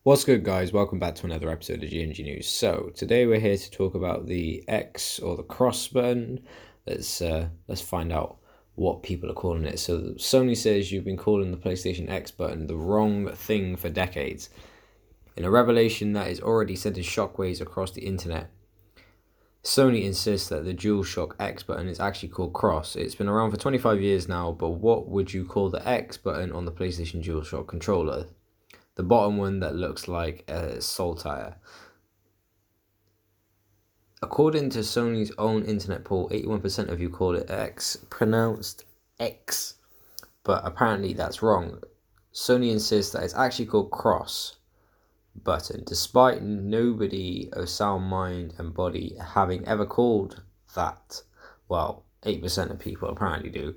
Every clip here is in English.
What's good, guys? Welcome back to another episode of GNG News. So today we're here to talk about the X or the cross button. Let's find out what people are calling it. So Sony says you've been calling the PlayStation X button the wrong thing for decades. In a revelation that is already sending shockwaves across the internet, Sony insists that the DualShock X button is actually called cross. It's been around for 25 years now, but what would you call the X button on the PlayStation DualShock controller? The bottom one that looks like a saltire. According to Sony's own internet poll, 81% of you call it X, pronounced X, but apparently that's wrong. Sony insists that it's actually called cross button, despite nobody of sound mind and body having ever called that. Well, 8% of people apparently do.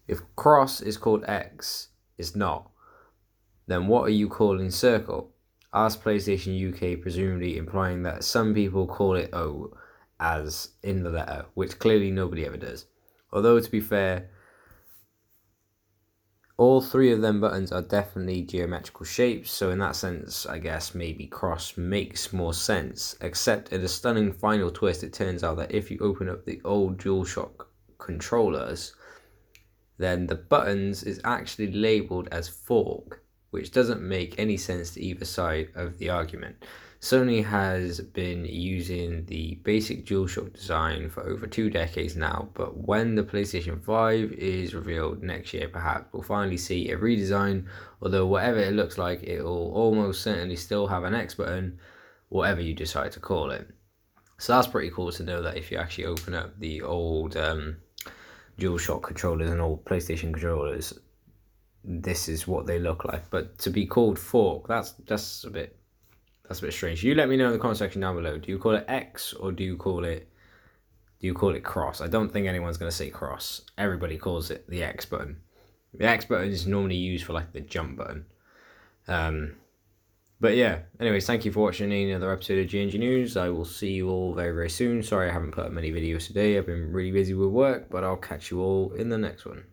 If cross is called X, it's not. Then what are you calling circle? Asked PlayStation UK, presumably implying that some people call it O, as in the letter, which clearly nobody ever does. Although, to be fair, all three of them buttons are definitely geometrical shapes, so in that sense, I guess maybe cross makes more sense. Except in a stunning final twist, it turns out that if you open up the old DualShock controllers, then the buttons is actually labeled as fork, which doesn't make any sense to either side of the argument. Sony has been using the basic DualShock design for over 2 decades now, but when the PlayStation 5 is revealed next year, perhaps we'll finally see a redesign, although whatever it looks like, it will almost certainly still have an X button, whatever you decide to call it. So that's pretty cool to know that if you actually open up the old DualShock controllers and old PlayStation controllers, this is what they look like. But to be called fork, that's a bit strange. You let me know in the comment section down below. Do you call it X or do you call it cross? I don't think anyone's gonna say cross. Everybody calls it the X button. The X button is normally used for like the jump button. But yeah, anyways, thank you for watching another episode of GNG News. I will see you all very, very soon. Sorry I haven't put up many videos today. I've been really busy with work, but I'll catch you all in the next one.